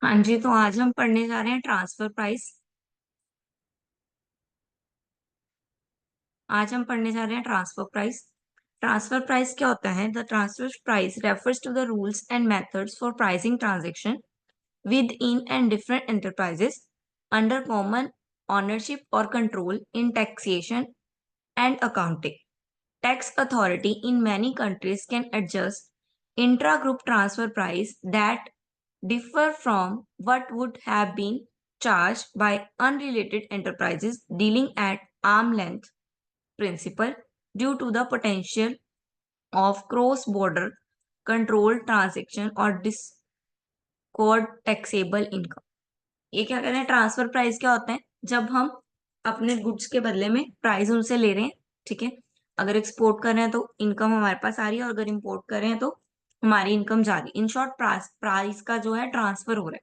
हाँ जी, तो आज हम पढ़ने जा रहे हैं ट्रांसफर प्राइस। आज हम पढ़ने जा रहे हैं ट्रांसफर प्राइस। ट्रांसफर प्राइस क्या होता है? The transfer price refers to the rules and methods for pricing transaction within and different enterprises under common ownership और control in taxation and accounting. Tax authority in many countries can adjust intra-group transfer price that differ from what would have been charged by unrelated enterprises dealing at arm length principle due to the potential of cross-border controlled transaction or discord taxable income. ये क्या कहते हैं? Transfer price क्या होता है? जब हम अपने गुड्स के बदले में प्राइस उनसे ले रहे हैं, ठीक है। अगर एक्सपोर्ट कर रहे हैं तो इनकम हमारे पास आ रही है, और अगर इम्पोर्ट कर रहे हैं तो हमारी इनकम जा रही है। इन शॉर्ट प्राइस का जो है ट्रांसफर हो रहा है,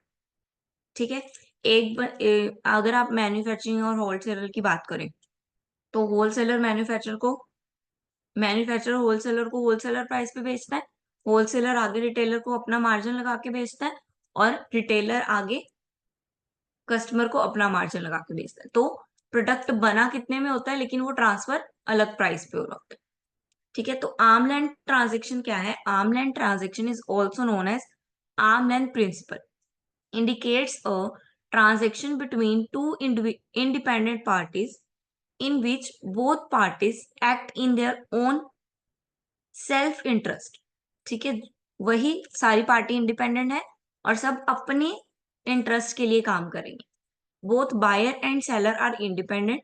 ठीक है। अगर आप मैन्युफैक्चरिंग और होलसेलर की बात करें तो होलसेलर को होलसेलर प्राइस पे बेचता है। होलसेलर आगे रिटेलर को अपना मार्जिन लगा के बेचता है, और रिटेलर आगे कस्टमर को अपना मार्जिन लगा के बेचता है। तो प्रोडक्ट बना कितने में होता है, लेकिन वो ट्रांसफर अलग प्राइस पे हो रहा होता है, ठीक है। तो आर्म लेंथ ट्रांजेक्शन क्या है? Arm length transaction is also known as arm length principle, indicates a transaction between two independent parties in which both parties act in their own self interest. ठीक है, वही सारी पार्टी इंडिपेंडेंट है और सब अपने इंटरेस्ट के लिए काम करेंगे। Both buyer and seller are independent,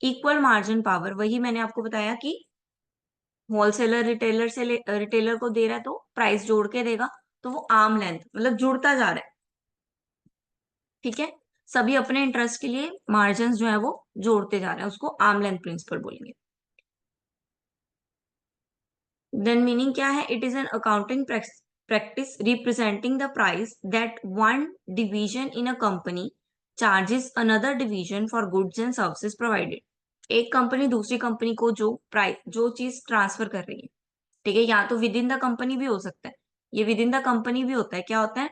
equal margin power. वही मैंने आपको बताया कि होलसेलर रिटेलर को दे रहा है तो प्राइस जोड़ के देगा, तो वो आर्म लेंथ मतलब जुड़ता जा रहा है, ठीक है। सभी अपने इंटरेस्ट के लिए मार्जिन जो है वो जोड़ते जा रहे हैं, उसको आर्म लेंथ प्रिंसिपल बोलेंगे। देन मीनिंग क्या है? It is an accounting practice representing the price that one division in a company charges another division for goods and services provided. एक कंपनी दूसरी कंपनी को जो चीज ट्रांसफर कर रही है, ठीक है, या तो विद इन द कंपनी भी हो सकता है। ये विद इन द कंपनी भी होता है। क्या होता है?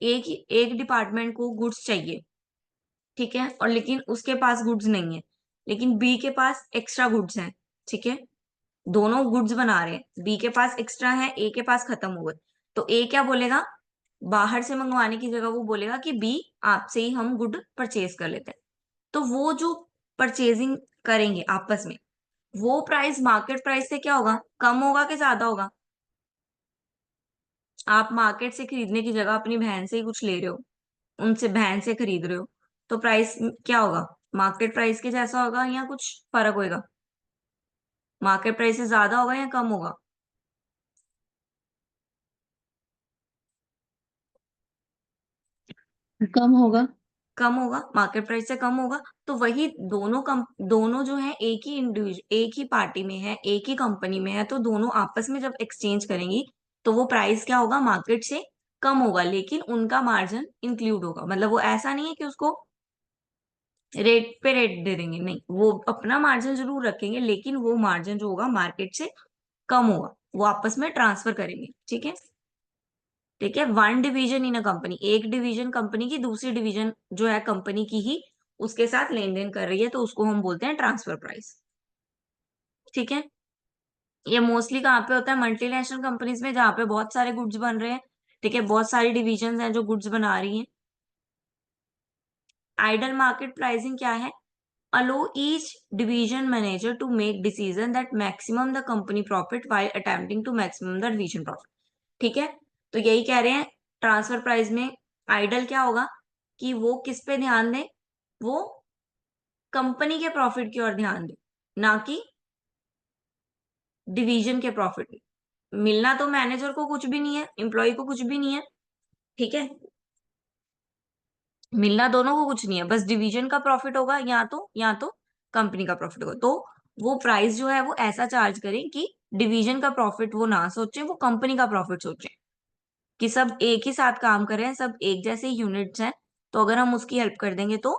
एक डिपार्टमेंट को गुड्स चाहिए, ठीक है, और लेकिन उसके पास गुड्स नहीं है, लेकिन बी के पास एक्स्ट्रा गुड्स हैं, ठीक है। दोनों गुड्स बना रहे हैं, बी के पास एक्स्ट्रा है, ए के पास खत्म हो गए। तो ए क्या बोलेगा? बाहर से मंगवाने की जगह वो बोलेगा कि बी, आपसे ही हम गुड परचेज कर लेते हैं। तो वो जो परचेजिंग करेंगे आपस में, वो प्राइस मार्केट प्राइस से क्या होगा? कम होगा कि ज्यादा होगा? आप मार्केट से खरीदने की जगह अपनी बहन से ही कुछ ले रहे हो, उनसे बहन से खरीद रहे हो, तो प्राइस क्या होगा? मार्केट प्राइस के जैसा होगा या कुछ फर्क होएगा? मार्केट प्राइस से ज्यादा होगा या कम होगा? कम होगा। कम होगा, मार्केट प्राइस से कम होगा। तो वही दोनों जो है एक ही पार्टी में है, एक ही कंपनी में है, तो दोनों आपस में जब एक्सचेंज करेंगी तो वो प्राइस क्या होगा? मार्केट से कम होगा, लेकिन उनका मार्जिन इंक्लूड होगा। मतलब वो ऐसा नहीं है कि उसको रेट पे रेट दे देंगे, नहीं, वो अपना मार्जिन जरूर रखेंगे, लेकिन वो मार्जिन जो होगा मार्केट से कम होगा, वो आपस में ट्रांसफर करेंगे, ठीक है। ठीक है, one division in a company, एक डिवीजन कंपनी की दूसरी डिवीजन जो है कंपनी की ही उसके साथ लेन देन कर रही है, तो उसको हम बोलते हैं ट्रांसफर प्राइस, ठीक है। ये मोस्टली कहाँ पे होता है? मल्टीनेशनल कंपनीज में, जहाँ पे बहुत सारे गुड्स बन रहे हैं, ठीक है, बहुत सारी डिविजन हैं जो गुड्स बना रही हैं। आइडल मार्केट प्राइसिंग क्या है? Allow each division manager to make decision that maximum the company profit while attempting to maximum the division profit. ठीक है, तो यही कह रहे हैं ट्रांसफर प्राइस में आइडल क्या होगा कि वो किस पे ध्यान दे? वो कंपनी के प्रॉफिट की ओर ध्यान दे, ना कि डिवीजन के प्रॉफिट। मिलना तो मैनेजर को कुछ भी नहीं है, एम्प्लॉय को कुछ भी नहीं है, ठीक है। मिलना दोनों को कुछ नहीं है, बस डिवीजन का प्रॉफिट होगा, या तो कंपनी का प्रॉफिट होगा। तो वो प्राइस जो है वो ऐसा चार्ज करें कि डिवीजन का प्रॉफिट वो ना सोचे, वो कंपनी का प्रॉफिट सोचे, कि सब एक ही साथ काम कर रहे हैं, सब एक जैसे यूनिट्स हैं, तो अगर हम उसकी हेल्प कर देंगे तो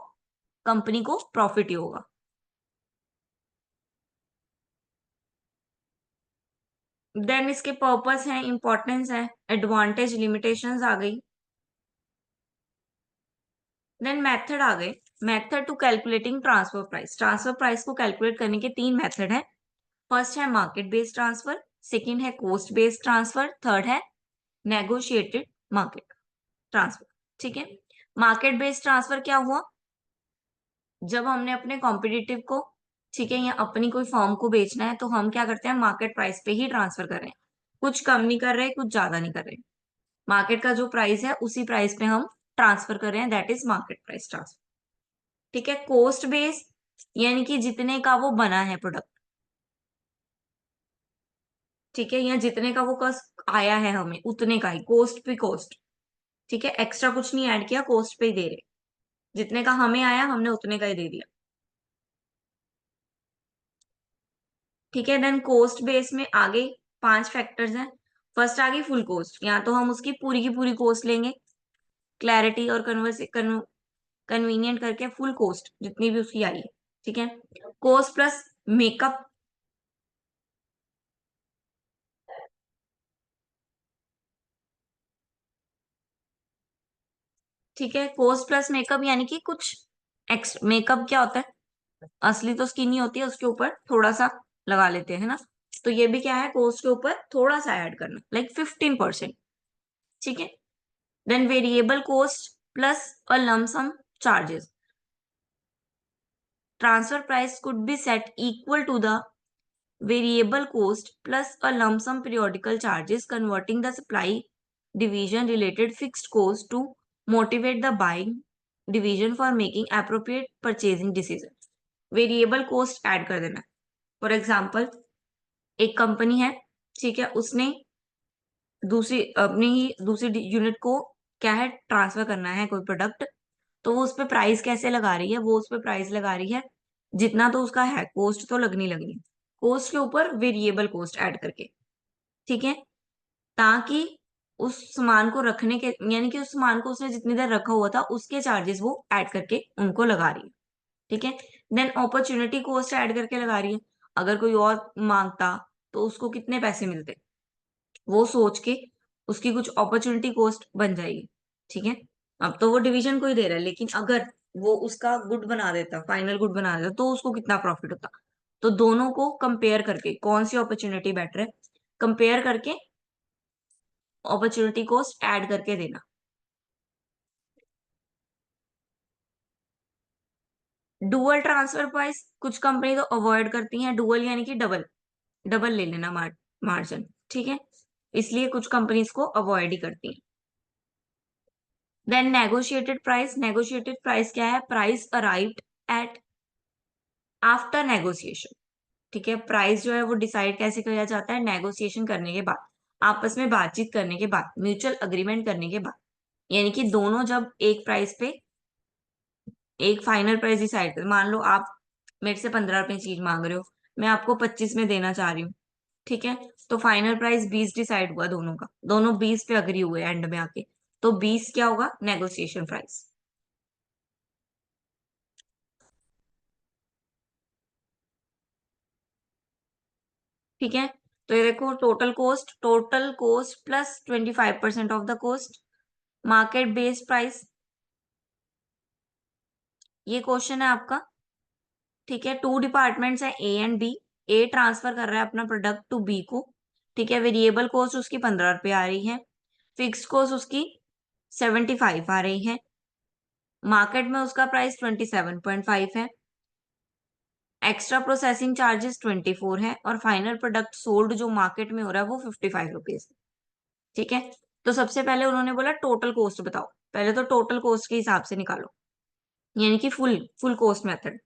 कंपनी को प्रॉफिट ही होगा। देन इसके पर्पस है, इंपॉर्टेंस है, एडवांटेज, लिमिटेशंस आ गई। देन मेथड आ गए। Method to calculating transfer price. Transfer price को कैलकुलेट करने के तीन मेथड है। फर्स्ट है मार्केट बेस्ड ट्रांसफर, सेकंड है कॉस्ट बेस्ड ट्रांसफर, थर्ड है नेगोशिएटेड मार्केट ट्रांसफर। ठीक है, मार्केट बेस्ड ट्रांसफर क्या हुआ? जब हमने अपने कॉम्पिटिटिव को, ठीक है, या अपनी कोई फॉर्म को बेचना है, तो हम क्या करते हैं, मार्केट प्राइस पे ही ट्रांसफर कर रहे हैं। कुछ कम नहीं कर रहे, कुछ ज्यादा नहीं कर रहे। मार्केट का जो प्राइस है उसी प्राइस पे हम ट्रांसफर कर रहे हैं, that is market price transfer. ठीक है, कॉस्ट बेस यानी कि जितने का वो बना है प्रोडक्ट, ठीक है, या जितने का वो कॉस्ट आया है हमें उतने का ही, कॉस्ट पे कॉस्ट। ठीक है, एक्स्ट्रा कुछ नहीं ऐड किया, कॉस्ट पे ही दे रहे। जितने का हमें आया हमने उतने का ही दे दिया। ठीक है, देन कॉस्ट बेस में आगे पांच फैक्टर्स हैं। फर्स्ट आ गई फुल कॉस्ट, या तो हम उसकी पूरी की पूरी कॉस्ट लेंगे, क्लैरिटी और कन्वीनियंट करके फुल कॉस्ट जितनी भी उसकी आई है। ठीक है, कॉस्ट प्लस मेकअप। ठीक है, कॉस्ट प्लस मेकअप यानी कि कुछ एक्स्ट्रा। मेकअप क्या होता है? असली तो स्किन ही होती है, उसके ऊपर थोड़ा सा लगा लेते हैं, है ना। तो ये भी क्या है, कॉस्ट के ऊपर थोड़ा सा ऐड करना, लाइक 15%। ठीक है, then variable cost plus a lump sum charges. Transfer price could be set equal to the variable cost plus a lump sum periodical charges, converting the supply division related fixed cost to motivate the buying division for making appropriate purchasing decisions. Variable cost add कर देना। For example, एक company है, ठीक है, उसने दूसरी अपनी ही दूसरी यूनिट को क्या है, ट्रांसफर करना है कोई प्रोडक्ट। तो वो उस पर प्राइस कैसे लगा रही है? वो उस पर प्राइस लगा रही है जितना तो उसका है, कॉस्ट तो लगनी लगनी है, कॉस्ट के ऊपर वेरिएबल कॉस्ट ऐड करके। ठीक है, ताकि उस सामान को रखने के, यानी कि उस सामान को उसने जितनी देर रखा हुआ था उसके चार्जेस वो ऐड करके उनको लगा रही है। ठीक है, देन अपॉर्चुनिटी कॉस्ट ऐड करके लगा रही है। अगर कोई और मांगता तो उसको कितने पैसे मिलते, वो सोच के उसकी कुछ अपॉर्चुनिटी कॉस्ट बन जाएगी। ठीक है, अब तो वो डिवीजन को ही दे रहा है, लेकिन अगर वो उसका गुड बना देता, फाइनल गुड बना देता, तो उसको कितना प्रॉफिट होता। तो दोनों को कंपेयर करके कौन सी अपॉर्चुनिटी बेटर है, कंपेयर करके अपॉर्चुनिटी कॉस्ट ऐड करके देना। डुअल ट्रांसफर प्राइस कुछ कंपनी तो अवॉइड करती हैं, डुअल यानी कि डबल, डबल ले लेना मार्जिन। ठीक है, इसलिए कुछ कंपनीज को अवॉइड ही करती हैं। Then negotiated price. Negotiated price क्या है? Price arrived at after negotiation. ठीक है, प्राइस जो है वो डिसाइड कैसे किया जाता है? नेगोशिएशन करने के बाद, आपस में बातचीत करने के बाद, म्यूचुअल अग्रीमेंट करने के बाद। यानी कि दोनों जब एक प्राइस पे एक फाइनल प्राइस डिसाइड कर, मान लो आप मेरे से 15 रुपए चीज मांग रहे हो, मैं आपको 25 में देना चाह रही हूँ। ठीक है, तो फाइनल प्राइस 20 डिसाइड हुआ दोनों का, दोनों 20 पे अग्री हुए एंड में आके, तो 20 क्या होगा? Negotiation price. ठीक है, तो ये देखो, total cost plus 25% of the cost, market based price. ये क्वेश्चन है आपका। ठीक है, टू डिपार्टमेंट्स है A and B. A transfer कर रहा है अपना प्रोडक्ट टू बी को। ठीक है, वेरिएबल कॉस्ट उसकी 15 रुपए आ रही है, फिक्स कॉस्ट उसकी 75 आ रही है, मार्केट में उसका प्राइस 27.5 है, एक्स्ट्रा प्रोसेसिंग चार्जेस 24 है, और फाइनल प्रोडक्ट सोल्ड जो मार्केट में हो रहा है वो 55 रुपीज। ठीक है, तो सबसे पहले उन्होंने बोला टोटल कॉस्ट बताओ। पहले तो टोटल कॉस्ट के हिसाब से निकालो, यानी कि फुल फुल कॉस्ट मेथड।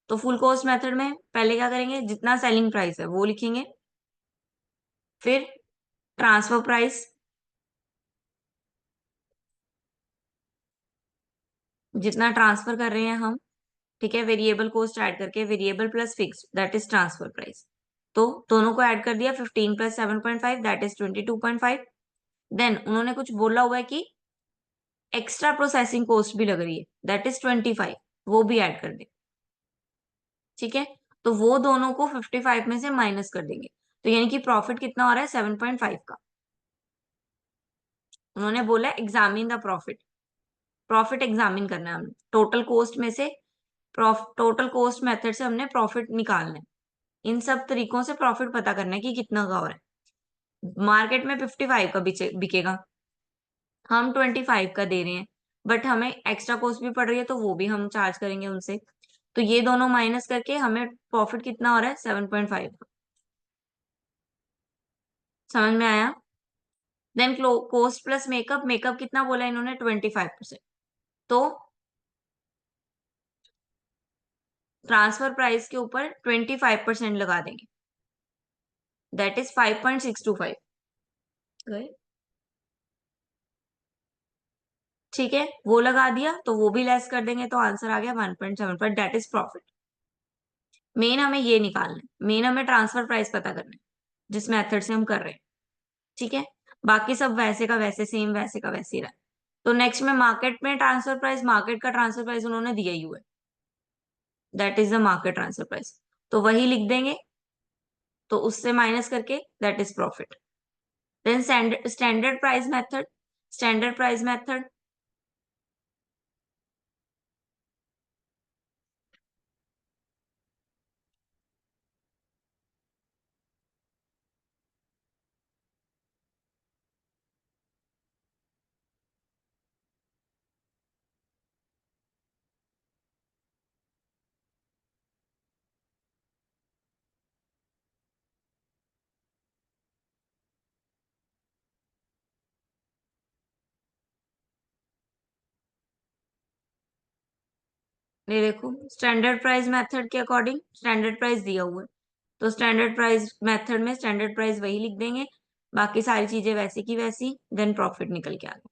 तो फुल कॉस्ट मेथड में पहले क्या करेंगे, जितना सेलिंग प्राइस है वो लिखेंगे, फिर ट्रांसफर प्राइस, जितना ट्रांसफर कर रहे हैं हम। ठीक है, वेरिएबल कॉस्ट ऐड करके, variable plus fix that is transfer price. तो दोनों को ऐड कर दिया, 15 प्लस 7.5 दैट इज 22.5। देन उन्होंने कुछ बोला हुआ है कि एक्स्ट्रा प्रोसेसिंग कॉस्ट भी लग रही है, दैट इज 25, वो भी ऐड कर दे। ठीक है, तो वो दोनों को 55 में से माइनस कर देंगे, तो यानी कि प्रॉफिट कितना हो रहा है? 7.5 का। उन्होंने बोला examine the profit. Profit examine करना है हमने, टोटल कॉस्ट में से टोटल कॉस्ट मेथड से हमने प्रॉफिट निकालना है। इन सब तरीकों से प्रॉफिट पता करना है कि कितना का हो रहा है। मार्केट में 55 का बिकेगा, हम 25 का दे रहे हैं, बट हमें एक्स्ट्रा कॉस्ट भी पड़ रही है तो वो भी हम चार्ज करेंगे उनसे। तो ये दोनों माइनस करके हमें प्रॉफिट कितना हो रहा है, 7.5 का। समझ में आया? Then cost plus makeup, makeup कितना बोला इन्होंने, 25%। तो ट्रांसफर प्राइस के ऊपर 25% लगा देंगे, दैट इज 5.625। ठीक है, वो लगा दिया तो वो भी लेस कर देंगे तो आंसर आ गया 1.7, दैट इज प्रॉफिट। मेन हमें ये निकालना है, मेन हमें ट्रांसफर प्राइस पता करना है जिस मेथड से हम कर रहे हैं। ठीक है, बाकी सब वैसे का वैसे सेम, वैसे का वैसे ही रहा। तो नेक्स्ट में मार्केट में ट्रांसफर प्राइस, मार्केट का ट्रांसफर प्राइस उन्होंने दिया ही हुआ है, that is the market transfer price. तो वही लिख देंगे, तो उससे माइनस करके that is profit. Then standard price method, standard price method ये देखो, स्टैंडर्ड प्राइस मेथड के अकॉर्डिंग स्टैंडर्ड प्राइस दिया हुआ है, तो स्टैंडर्ड प्राइस मेथड में स्टैंडर्ड प्राइस वही लिख देंगे, बाकी सारी चीजें वैसी की वैसी, देन प्रॉफिट निकल के आ गया।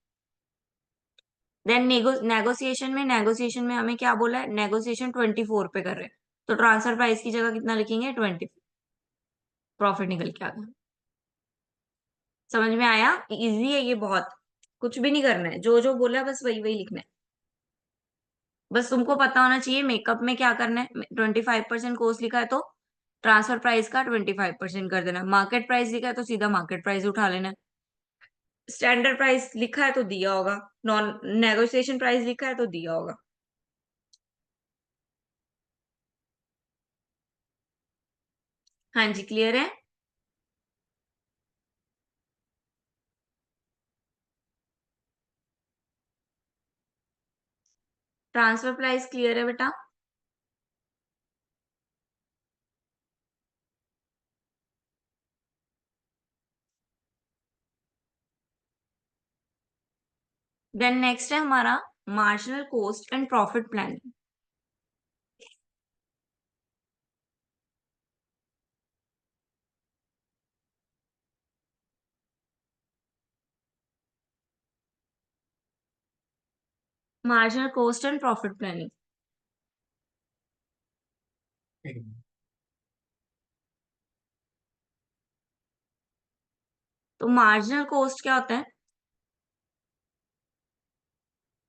देन नेगोशिएशन में हमें क्या बोला है, नेगोशिएशन 24 पे कर रहे हैं, तो ट्रांसफर प्राइस की जगह कितना लिखेंगे, 20, प्रॉफिट निकल के आ गया। समझ में आया? इजी है ये बहुत, कुछ भी नहीं करना है, जो जो बोला बस वही वही लिखना है। बस तुमको पता होना चाहिए मेकअप में क्या करना है। 25% कॉस्ट लिखा है तो ट्रांसफर प्राइस का 25% कर देना, मार्केट प्राइस लिखा है तो सीधा मार्केट प्राइस उठा लेना, स्टैंडर्ड प्राइस लिखा है तो दिया होगा, नॉन नेगोशिएशन प्राइस लिखा है तो दिया होगा। हाँ जी, क्लियर है? ट्रांसफर प्राइस क्लियर है बेटा? देन नेक्स्ट है हमारा marginal cost and profit planning. Marginal cost and profit planning, तो मार्जिनल कॉस्ट क्या होता है?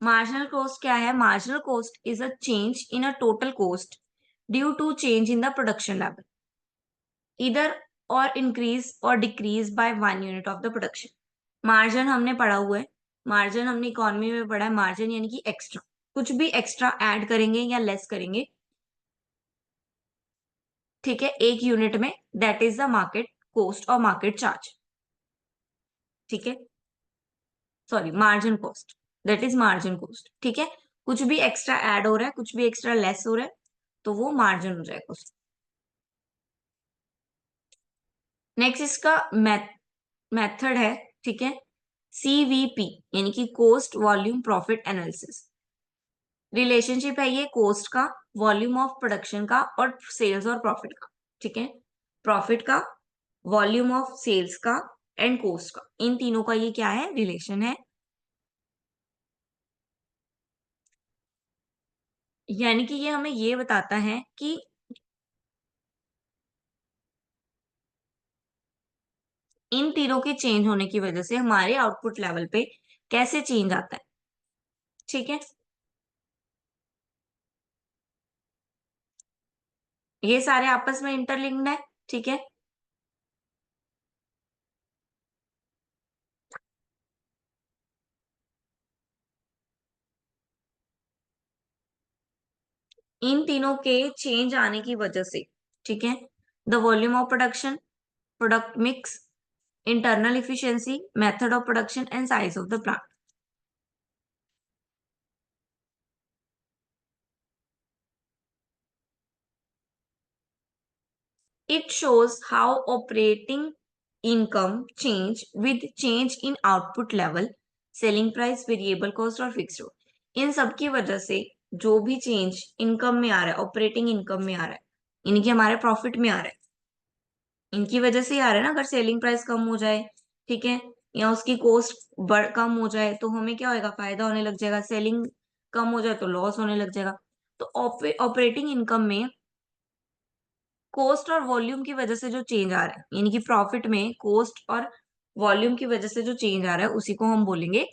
मार्जिनल कॉस्ट क्या है? Marginal cost is a change in a total cost due to change in the production level, इधर और इंक्रीज और decrease by 1 unit of the production. Margin हमने पढ़ा हुआ है, मार्जिन हमने इकोनॉमी में पढ़ा है, मार्जिन यानी कि एक्स्ट्रा, कुछ भी एक्स्ट्रा ऐड करेंगे या लेस करेंगे, ठीक है, 1 यूनिट में, that is the market cost और मार्केट चार्ज। ठीक है, sorry, margin cost, that is margin cost. ठीक है, कुछ भी एक्स्ट्रा ऐड हो रहा है, कुछ भी एक्स्ट्रा लेस हो रहा है, तो वो मार्जिन हो जाएगा उसका। नेक्स्ट इसका मेथड है, ठीक है, सीवीपी यानी कि cost volume profit analysis. Relationship है ये कॉस्ट का, वॉल्यूम ऑफ प्रोडक्शन का और सेल्स और प्रॉफिट का। ठीक है, प्रॉफिट का, वॉल्यूम ऑफ सेल्स का एंड कॉस्ट का, इन तीनों का ये क्या है, रिलेशन है। यानी कि ये हमें ये बताता है कि इन तीनों के चेंज होने की वजह से हमारे आउटपुट लेवल पे कैसे चेंज आता है। ठीक है, ये सारे आपस में इंटरलिंक्ड है। ठीक है, इन तीनों के चेंज आने की वजह से, ठीक है, the volume of production, product mix, internal efficiency, method of production and size of the plant. It shows how operating income change with change in output level, selling price, variable cost और fixed cost। इन सब की वजह से जो भी change income में आ रहा है, ऑपरेटिंग इनकम में आ रहा है, यानी कि हमारे प्रॉफिट में आ रहा है, इनकी वजह से ही आ रहा है ना। अगर सेलिंग प्राइस कम हो जाए, ठीक है, या उसकी कॉस्ट कम हो जाए तो हमें क्या होएगा, फायदा होने लग जाएगा। सेलिंग कम हो जाए तो लॉस होने लग जाएगा। तो ऑपरेटिंग इनकम में कॉस्ट और वॉल्यूम की वजह से जो चेंज आ रहा है, यानी कि प्रॉफिट में कॉस्ट और वॉल्यूम की वजह से जो चेंज आ रहा है, उसी को हम बोलेंगे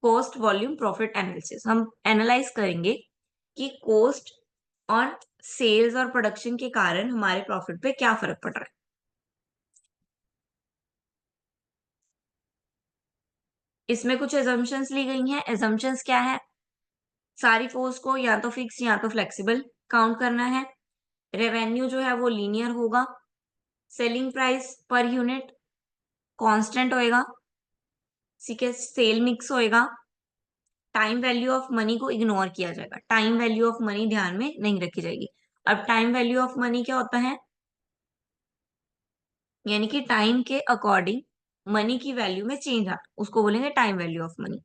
कॉस्ट वॉल्यूम प्रॉफिट एनालिसिस। हम एनालाइज करेंगे कि कॉस्ट और सेल्स और प्रोडक्शन के कारण हमारे प्रॉफिट पे क्या फर्क पड़ रहा है। इसमें कुछ एजम्पशंस ली गई हैं। एजम्पशंस क्या है? सारी कॉस्ट को या तो फिक्स या तो फ्लेक्सिबल काउंट करना है। रेवेन्यू जो है वो लीनियर होगा। Selling price per unit constant होएगा। ठीक है, सेल मिक्स होएगा। टाइम वैल्यू ऑफ मनी को इग्नोर किया जाएगा। टाइम वैल्यू ऑफ मनी ध्यान में नहीं रखी जाएगी। अब टाइम वैल्यू ऑफ मनी क्या होता है? यानी कि टाइम के अकॉर्डिंग मनी की वैल्यू में चेंज आ, उसको बोलेंगे time value of money.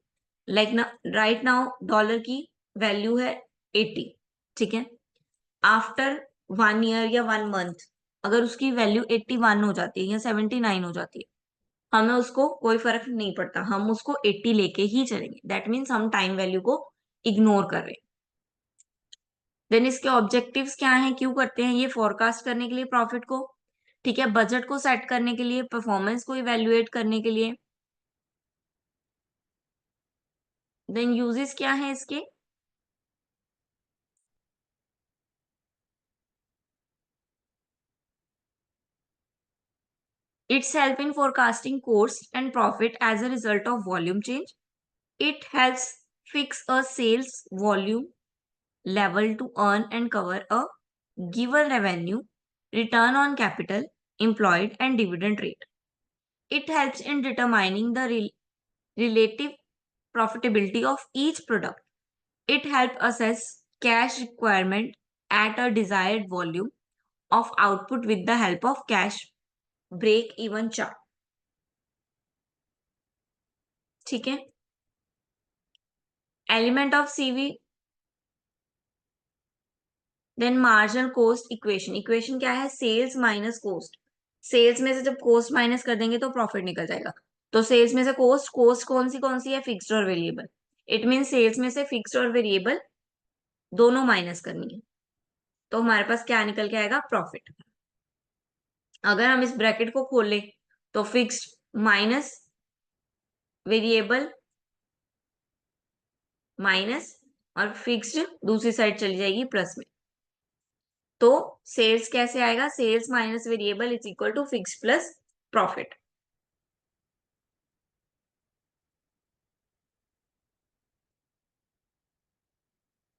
Like ना, राइट नाउ डॉलर की वैल्यू है 80, ठीक है। आफ्टर 1 ईयर या 1 मंथ अगर उसकी वैल्यू 81 हो जाती है या 79 हो जाती है, हमें उसको कोई फर्क नहीं पड़ता, हम उसको 80 लेके ही चलेंगे। दैट मीन्स हम टाइम वैल्यू को इग्नोर कर रहे हैं। देन इसके ऑब्जेक्टिव्स क्या हैं, क्यों करते हैं ये? फोरकास्ट करने के लिए प्रॉफिट को, ठीक है, बजट को सेट करने के लिए, परफॉर्मेंस को इवेल्युएट करने के लिए। देन यूजेस क्या है इसके? It's help in forecasting cost and profit as a result of volume change. It helps fix a sales volume level to earn and cover a given revenue, return on capital employed, and dividend rate. It helps in determining the relative profitability of each product. It helps assess cash requirement at a desired volume of output with the help of cash break even chart। ठीक है, element of CV. Then marginal cost equation. Equation क्या है? Sales minus cost. Sales में से जब cost minus कर देंगे तो प्रॉफिट निकल जाएगा। तो सेल्स में से कॉस्ट, कॉस्ट कौन सी है? फिक्स्ड और वेरिएबल। इट मीन सेल्स में से फिक्स्ड और वेरिएबल दोनों माइनस करनी है, तो हमारे पास क्या निकल के आएगा? प्रॉफिट। अगर हम इस ब्रैकेट को खोल ले तो फिक्स्ड माइनस वेरिएबल माइनस और फिक्स्ड दूसरी साइड चली जाएगी प्लस में। तो सेल्स कैसे आएगा? Sales minus variable is equal to fix plus profit.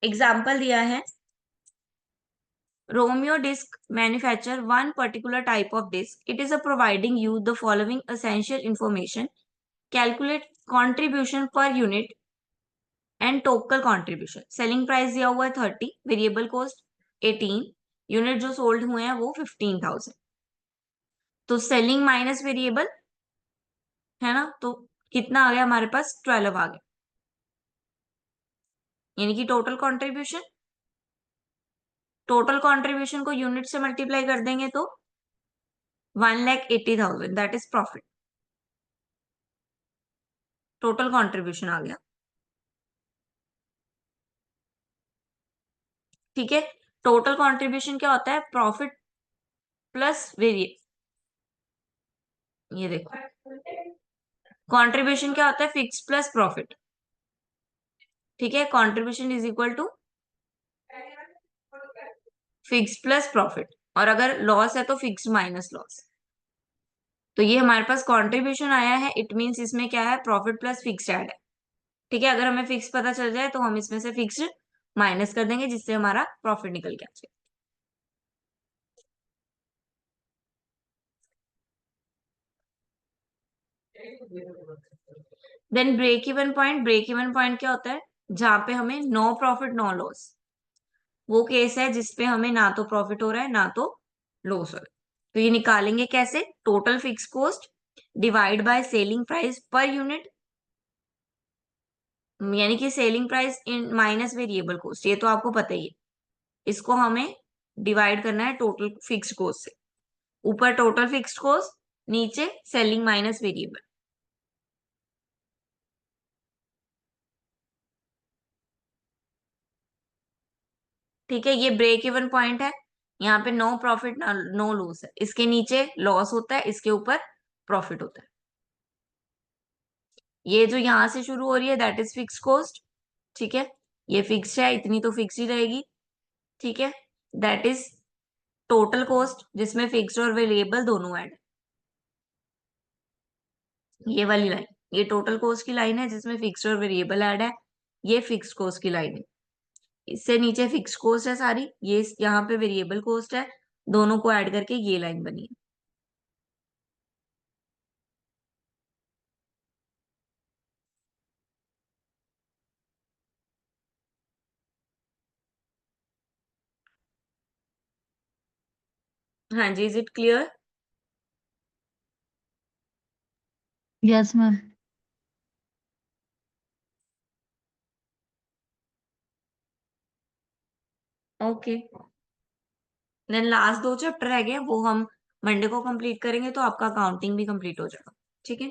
Example दिया है, Romeo Disk manufacture one particular type of disk. It is a providing you the following essential information. Calculate contribution per unit and total contribution. Selling price दिया हुआ है 30, variable cost 18, unit जो sold हुए हैं वो 15,000। तो सेलिंग माइनस वेरिएबल है ना, तो कितना आ गया हमारे पास? 12 आ गया, यानी कि टोटल कंट्रीब्यूशन। टोटल कंट्रीब्यूशन को यूनिट से मल्टीप्लाई कर देंगे तो 1,80,000, that is profit. Total contribution आ गया, ठीक है। टोटल कंट्रीब्यूशन क्या होता है? प्रॉफिट प्लस वेरिए, ये देखो, कंट्रीब्यूशन क्या होता है? फिक्स प्लस प्रॉफिट, ठीक है। Contribution is equal to fix plus profit, और अगर लॉस है तो फिक्स माइनस लॉस। तो ये हमारे पास कंट्रीब्यूशन आया है, इट मींस इसमें क्या है? प्रॉफिट प्लस फिक्स ऐड है, ठीक है। अगर हमें फिक्स पता चल जाए तो हम इसमें से फिक्स्ड माइनस कर देंगे जिससे हमारा प्रॉफिट निकल के आ जाए। देन ब्रेक इवन पॉइंट क्या होता है? जहां पे हमें नो प्रॉफिट नो लॉस, वो केस है जिसपे हमें ना तो प्रॉफिट हो रहा है ना तो लॉस हो रहा है। तो ये निकालेंगे कैसे? Total fix cost divide by selling price per unit, यानी कि selling price in minus variable cost, ये तो आपको पता ही है। इसको हमें डिवाइड करना है टोटल फिक्स्ड कॉस्ट से। ऊपर टोटल फिक्स्ड कॉस्ट, नीचे सेलिंग माइनस वेरिएबल। ठीक है, ये ब्रेक इवन पॉइंट है। यहाँ पे नो प्रॉफिट नो लॉस है, इसके नीचे लॉस होता है, इसके ऊपर प्रॉफिट होता है। ये जो यहां से शुरू हो रही है दैट इज फिक्स कॉस्ट। ठीक है, ये फिक्स है, इतनी तो फिक्स ही रहेगी। ठीक है, दैट इज टोटल कॉस्ट जिसमें फिक्स्ड और वेरिएबल दोनों ऐड। ये वाली लाइन, ये टोटल कॉस्ट की लाइन है जिसमें फिक्स्ड और वेरिएबल ऐड है। ये फिक्स कॉस्ट की लाइन है। इससे नीचे फिक्स कॉस्ट है सारी, ये यहाँ पे वेरिएबल कॉस्ट है, दोनों को ऐड करके ये लाइन बनी है। हाँ जी, is it clear? Yes ma'am. Okay, then last दो चैप्टर रह गए, वो हम मंडे को कंप्लीट करेंगे, तो आपका अकाउंटिंग भी कंप्लीट हो जाएगा। ठीक है।